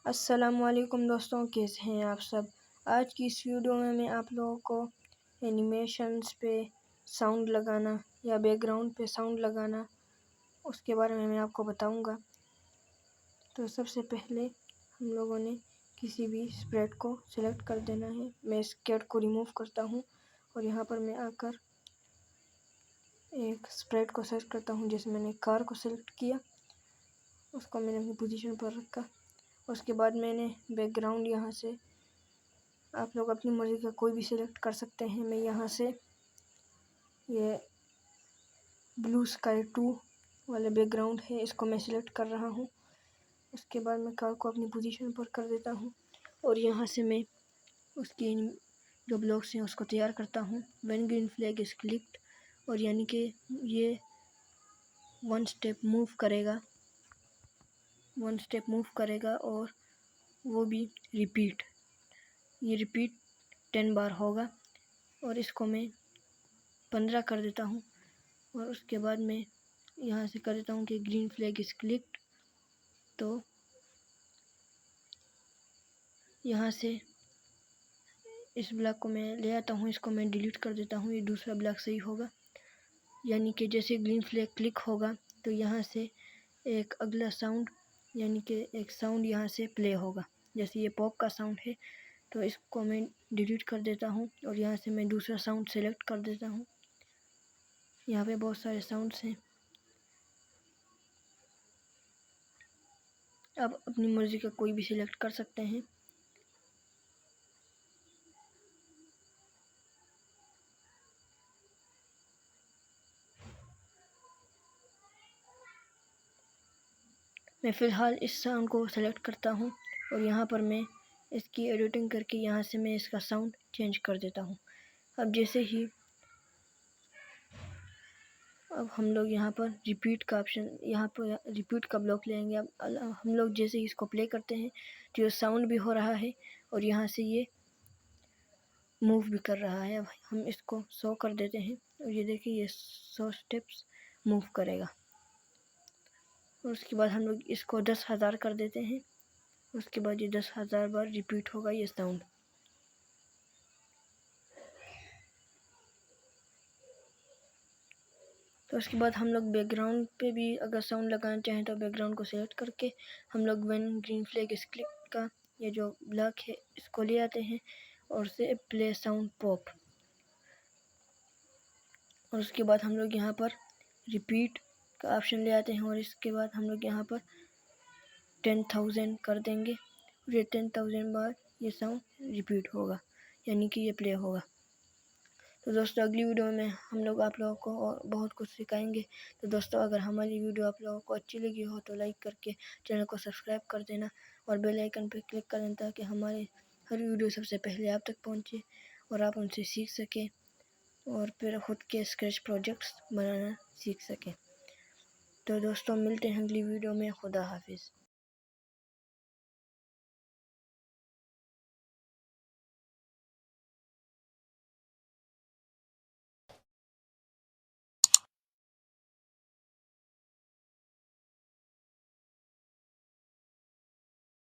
अस्सलामुअलैकुम दोस्तों, कैसे हैं आप सब। आज की इस वीडियो में मैं आप लोगों को एनिमेशंस पे साउंड लगाना या बैकग्राउंड पे साउंड लगाना उसके बारे में मैं आपको बताऊंगा। तो सबसे पहले हम लोगों ने किसी भी स्प्रेड को सिलेक्ट कर देना है। मैं इस कैट को रिमूव करता हूं और यहाँ पर मैं आकर एक स्प्रेड को सेलेक्ट करता हूं। जैसे मैंने कार को सिलेक्ट किया, उसको मैंने अपनी पोजीशन पर रखा। उसके बाद मैंने बैकग्राउंड यहाँ से आप लोग अपनी मर्ज़ी का कोई भी सिलेक्ट कर सकते हैं। मैं यहाँ से ये ब्लू स्काई 2 वाले बैकग्राउंड है, इसको मैं सिलेक्ट कर रहा हूँ। उसके बाद मैं कार को अपनी पोजीशन पर कर देता हूँ और यहाँ से मैं उसकी जो ब्लॉक्स हैं उसको तैयार करता हूँ। When green flag is clicked, और यानी कि ये वन स्टेप मूव करेगा और वो भी रिपीट 10 बार होगा। और इसको मैं 15 कर देता हूँ और उसके बाद मैं यहाँ से कर देता हूँ कि ग्रीन फ्लैग इज क्लिक्ड। तो यहाँ से इस ब्लॉक को मैं ले आता हूँ, इसको मैं डिलीट कर देता हूँ। ये दूसरा ब्लॉक सही होगा, यानी कि जैसे ग्रीन फ्लैग क्लिक होगा तो यहाँ से एक अगला साउंड, यानी कि एक साउंड यहाँ से प्ले होगा। जैसे ये पॉप का साउंड है तो इसको मैं डिलीट कर देता हूँ और यहाँ से मैं दूसरा साउंड सेलेक्ट कर देता हूँ। यहाँ पे बहुत सारे साउंड्स हैं, आप अपनी मर्ज़ी का कोई भी सिलेक्ट कर सकते हैं। मैं फ़िलहाल इस साउंड को सेलेक्ट करता हूँ और यहाँ पर मैं इसकी एडिटिंग करके यहाँ से मैं इसका साउंड चेंज कर देता हूँ। अब हम लोग यहाँ पर रिपीट का ऑप्शन, यहाँ पर रिपीट का ब्लॉक लेंगे। अब हम लोग जैसे ही इसको प्ले करते हैं तो ये साउंड भी हो रहा है और यहाँ से ये मूव भी कर रहा है। अब हम इसको 100 कर देते हैं और ये देखिए ये 100 स्टेप्स मूव करेगा। और उसके बाद हम लोग इसको 10,000 कर देते हैं। उसके बाद ये 10,000 बार रिपीट होगा ये साउंड। तो उसके बाद हम लोग बैकग्राउंड पे भी अगर साउंड लगाना चाहें तो बैकग्राउंड को सेलेक्ट करके हम लोग when green flag is click का ये जो ब्लॉक है इसको ले आते हैं और से प्ले साउंड पॉप। और उसके बाद हम लोग यहाँ पर रिपीट का ऑप्शन ले आते हैं और इसके बाद हम लोग यहाँ पर 10,000 कर देंगे और ये 10,000 बार ये साउंड रिपीट होगा, यानी कि ये प्ले होगा। तो दोस्तों अगली वीडियो में हम लोग आप लोगों को और बहुत कुछ सिखाएंगे। तो दोस्तों अगर हमारी वीडियो आप लोगों को अच्छी लगी हो तो लाइक करके चैनल को सब्सक्राइब कर देना और बेल आइकन पर क्लिक कर देना ताकि हमारे हर वीडियो सबसे पहले आप तक पहुंचे और आप उनसे सीख सकें और फिर खुद के स्केच प्रोजेक्ट्स बनाना सीख सकें। तो दोस्तों मिलते हैं अगली वीडियो में। खुदा हाफिज़।